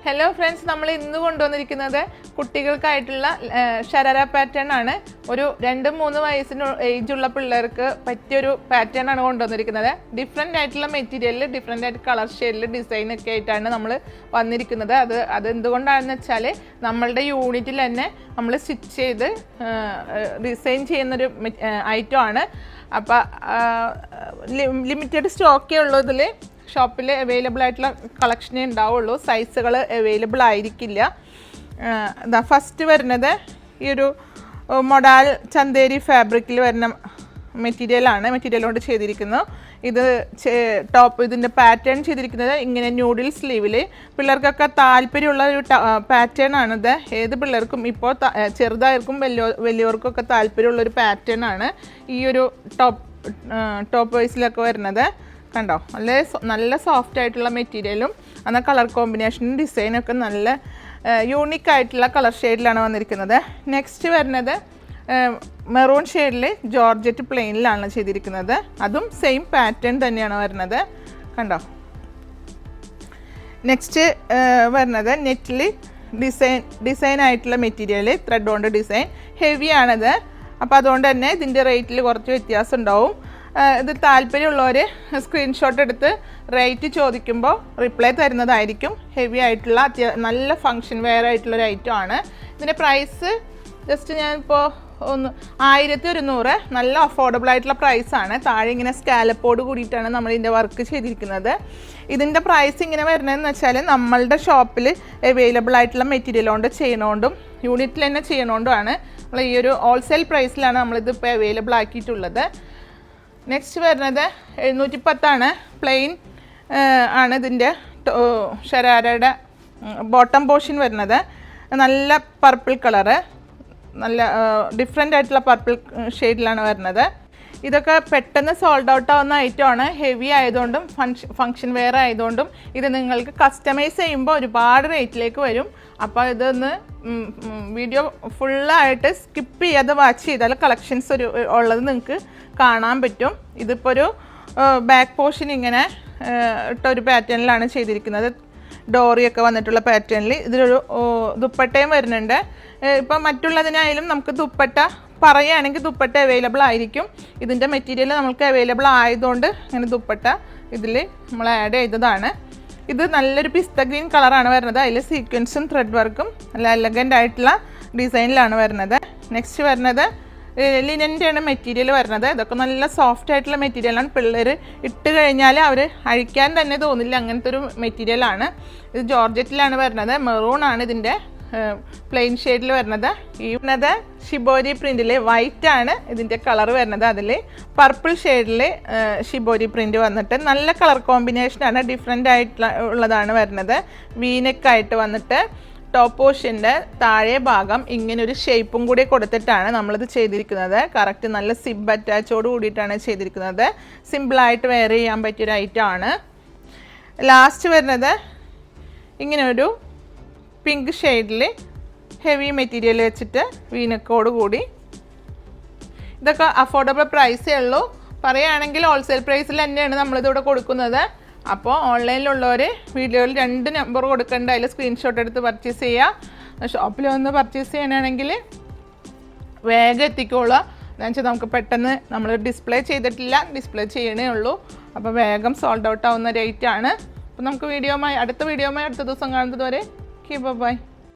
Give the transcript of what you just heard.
Hello friends, നമ്മൾ ഇന്ന് കൊണ്ടുവന്നിരിക്കുന്നത് കുട്ടികൾക്കായിട്ടുള്ള ഷരാര പാറ്റേൺ ആണ്. ഒരു 2-3 വയസ്സിന് ഏജുള്ള പിള്ളേർക്ക് പറ്റിയൊരു പാറ്റേൺ ആണ് കൊണ്ടുവന്നിരിക്കുന്നത്. ഡിഫറെൻ്റ് ആയിട്ടുള്ള മെറ്റീരിയലിൽ ഡിഫറെൻ്റ് ആയിട്ട് കളർ ഷെയ്ഡിൽ ഡിസൈനൊക്കെ ആയിട്ടാണ് നമ്മൾ വന്നിരിക്കുന്നത്. അത് എന്തുകൊണ്ടാണെന്ന് വെച്ചാൽ നമ്മളുടെ യൂണിറ്റിൽ തന്നെ നമ്മൾ സ്റ്റിച്ച് ചെയ്ത് ഡിസൈൻ ചെയ്യുന്നൊരു ഐറ്റം ആണ്. അപ്പോൾ ലിമിറ്റഡ് സ്റ്റോക്കേ ഉള്ളൂ. ഇതിൽ ഷോപ്പിൽ അവൈലബിൾ ആയിട്ടുള്ള കളക്ഷനേ ഉണ്ടാവുള്ളൂ, സൈസുകൾ അവൈലബിൾ ആയിരിക്കില്ല. ഫസ്റ്റ് വരുന്നത് ഈ ഒരു മൊഡാൽ ചന്തേരി ഫാബ്രിക്കിൽ വരുന്ന മെറ്റീരിയൽ കൊണ്ട് ചെയ്തിരിക്കുന്നു. ഇത് ഇതിൻ്റെ പാറ്റേൺ ചെയ്തിരിക്കുന്നത് ഇങ്ങനെ ന്യൂഡിൽ സ്ലീവിൽ. പിള്ളേർക്കൊക്കെ താല്പര്യമുള്ള ഒരു പാറ്റേൺ ആണിത്. ഏത് പിള്ളേർക്കും ഇപ്പോൾ ചെറുതായിരിക്കും വലിയവർക്കൊക്കെ താല്പര്യമുള്ളൊരു പാറ്റേൺ ആണ് ഈ ഒരു ടോപ്പ് വൈസിലൊക്കെ വരുന്നത്. കണ്ടോ, നല്ല സോഫ്റ്റ് ആയിട്ടുള്ള മെറ്റീരിയലും എന്നാൽ കളർ കോമ്പിനേഷനും ഡിസൈനൊക്കെ നല്ല യൂണിക് ആയിട്ടുള്ള കളർ ഷെയ്ഡിലാണ് വന്നിരിക്കുന്നത്. നെക്സ്റ്റ് വരുന്നത് മെറൂൺ ഷെയ്ഡിൽ ജോർജറ്റ് പ്ലെയിനിലാണ് ചെയ്തിരിക്കുന്നത്. അതും സെയിം പാറ്റേൺ തന്നെയാണ് വരുന്നത്. കണ്ടോ, നെക്സ്റ്റ് വരുന്നത് നെറ്റിൽ ഡിസൈൻ ആയിട്ടുള്ള മെറ്റീരിയൽ, ത്രെഡ് കൊണ്ട് ഡിസൈൻ. ഹെവി ആണത്. അപ്പോൾ അതുകൊണ്ട് തന്നെ ഇതിൻ്റെ റേറ്റിൽ കുറച്ച് വ്യത്യാസം ഉണ്ടാവും. ഇത് താല്പര്യമുള്ളവർ സ്ക്രീൻഷോട്ട് എടുത്ത് റേറ്റ് ചോദിക്കുമ്പോൾ റിപ്ലൈ തരുന്നതായിരിക്കും. ഹെവി ആയിട്ടുള്ള നല്ല ഫങ്ഷൻ വെയർ ആയിട്ടുള്ളൊരു ഐറ്റം ആണ്. ഇതിൻ്റെ പ്രൈസ് ജസ്റ്റ് ഞാനിപ്പോൾ 1100, നല്ല അഫോർഡബിൾ ആയിട്ടുള്ള പ്രൈസാണ്. താഴെ ഇങ്ങനെ സ്കാലപ്പോട് കൂടിയിട്ടാണ് നമ്മൾ ഇതിൻ്റെ വർക്ക് ചെയ്തിരിക്കുന്നത്. ഇതിൻ്റെ പ്രൈസ് ഇങ്ങനെ വരുന്നതെന്ന് വെച്ചാൽ നമ്മളുടെ ഷോപ്പിൽ അവൈലബിൾ ആയിട്ടുള്ള മെറ്റീരിയൽ കൊണ്ട് ചെയ്യണോണ്ടും യൂണിറ്റിൽ തന്നെ ചെയ്യണോണ്ടുമാണ് നമ്മൾ ഈ ഒരു ഹോൾസെയിൽ പ്രൈസിലാണ് നമ്മളിത് ഇപ്പോൾ അവൈലബിൾ ആക്കിയിട്ടുള്ളത്. നെക്സ്റ്റ് വരുന്നത് 710 പ്ലെയിൻ ആണ് ഇതിൻ്റെ ഷരാരയുടെ ബോട്ടം പോർഷൻ വരുന്നത്. നല്ല പർപ്പിൾ കളറ്, നല്ല ഡിഫറെൻ്റ് ആയിട്ടുള്ള പർപ്പിൾ ഷെയ്ഡിലാണ് വരുന്നത്. ഇതൊക്കെ പെട്ടെന്ന് സോൾഡ് ഔട്ട് ആവുന്ന ഐറ്റമാണ്. ഹെവി ആയതുകൊണ്ടും ഫങ്ഷൻ വെയർ ആയതുകൊണ്ടും ഇത് നിങ്ങൾക്ക് കസ്റ്റമൈസ് ചെയ്യുമ്പോൾ ഒരുപാട് റേറ്റിലേക്ക് വരും. അപ്പോൾ ഇതൊന്ന് വീഡിയോ ഫുള്ളായിട്ട് സ്കിപ്പ് ചെയ്യാതെ വാച്ച് ചെയ്താൽ കളക്ഷൻസ് ഉള്ളത് നിങ്ങൾക്ക് കാണാൻ പറ്റും. ഇതിപ്പോൾ ഒരു ബാക്ക് പോർഷൻ ഇങ്ങനെ ഇട്ടൊരു പാറ്റേണിലാണ് ചെയ്തിരിക്കുന്നത്. ഡോറിയൊക്കെ വന്നിട്ടുള്ള പാറ്റേണിൽ ഇതിലൊരു ദുപ്പട്ടയും വരുന്നുണ്ട്. ഇപ്പം മറ്റുള്ളതിനായാലും നമുക്ക് ദുപ്പട്ട പറയുകയാണെങ്കിൽ ദുപ്പട്ട അവൈലബിൾ ആയിരിക്കും. ഇതിൻ്റെ മെറ്റീരിയൽ നമുക്ക് അവൈലബിൾ ആയതുകൊണ്ട് ഇങ്ങനെ ദുപ്പട്ട ഇതിൽ നമ്മൾ ആഡ് ചെയ്തതാണ്. ഇത് നല്ലൊരു പിസ്ത ഗ്രീൻ കളറാണ് വരുന്നത്. അതിൽ സീക്വൻസും ത്രെഡ് വർക്കും നല്ല എലഗൻ്റ് ആയിട്ടുള്ള ഡിസൈനിലാണ് വരുന്നത്. നെക്സ്റ്റ് വരുന്നത് ലിനൻ്റെയാണ് മെറ്റീരിയൽ വരുന്നത്. ഇതൊക്കെ നല്ല സോഫ്റ്റ് ആയിട്ടുള്ള മെറ്റീരിയലാണ്. പിള്ളേർ ഇട്ട് കഴിഞ്ഞാൽ അവർ അഴിക്കാൻ തന്നെ തോന്നില്ല, അങ്ങനത്തെ ഒരു മെറ്റീരിയലാണ്. ഇത് ജോർജറ്റിലാണ് വരുന്നത്. മെറൂൺ ആണ് ഇതിൻ്റെ പ്ലെയിൻ ഷെയ്ഡിൽ വരുന്നത്. ഈ വരുന്നത് ഷിബോരി പ്രിൻറ്റിൽ വൈറ്റ് ആണ് ഇതിൻ്റെ കളർ വരുന്നത്. അതിൽ പർപ്പിൾ ഷെയ്ഡിൽ ഷിബോരി പ്രിൻറ്റ് വന്നിട്ട് നല്ല കളർ കോമ്പിനേഷനാണ്. ഡിഫറെൻ്റ് ആയിട്ടുള്ള ഉള്ളതാണ് വരുന്നത്. വീനെക്കായിട്ട് വന്നിട്ട് ടോപ്പ് പോർഷൻ്റെ താഴെ ഭാഗം ഇങ്ങനൊരു ഷേപ്പും കൂടി കൊടുത്തിട്ടാണ് നമ്മളിത് ചെയ്തിരിക്കുന്നത്. കറക്റ്റ് നല്ല സിബ് അറ്റാച്ചോട് കൂടിയിട്ടാണ് ചെയ്തിരിക്കുന്നത്. സിമ്പിളായിട്ട് വെയർ ചെയ്യാൻ പറ്റിയൊരു ഐറ്റം ആണ്. ലാസ്റ്റ് വരുന്നത് ഇങ്ങനെ ഒരു പിങ്ക് ഷെയ്ഡിൽ ഹെവി മെറ്റീരിയൽ വെച്ചിട്ട് വീനക്കോട് കൂടി. ഇതൊക്കെ അഫോർഡബിൾ പ്രൈസേ ഉള്ളൂ. പറയുകയാണെങ്കിൽ ഹോൾസെയിൽ പ്രൈസിൽ തന്നെയാണ് നമ്മളിതിവിടെ കൊടുക്കുന്നത്. അപ്പോൾ ഓൺലൈനിലുള്ളവർ വീഡിയോയിൽ 2 നമ്പർ കൊടുക്കേണ്ട, അതിൽ സ്ക്രീൻഷോട്ട് എടുത്ത് പർച്ചേസ് ചെയ്യുക. ഷോപ്പിൽ വന്ന് പർച്ചേസ് ചെയ്യണമെങ്കിൽ വേഗം എത്തിക്കോളുക. എന്താണെന്ന് വെച്ചാൽ നമുക്ക് പെട്ടെന്ന് നമ്മൾ ഡിസ്പ്ലേ ചെയ്തിട്ടില്ല, ഡിസ്പ്ലേ ചെയ്യണേ ഉള്ളൂ. അപ്പോൾ വേഗം സോൾഡ് ഔട്ട് ആവുന്ന റേറ്റ് ആണ്. അപ്പോൾ നമുക്ക് അടുത്ത വീഡിയോയുമായി അടുത്ത ദിവസം കാണുന്നത് വരെ ബൈ.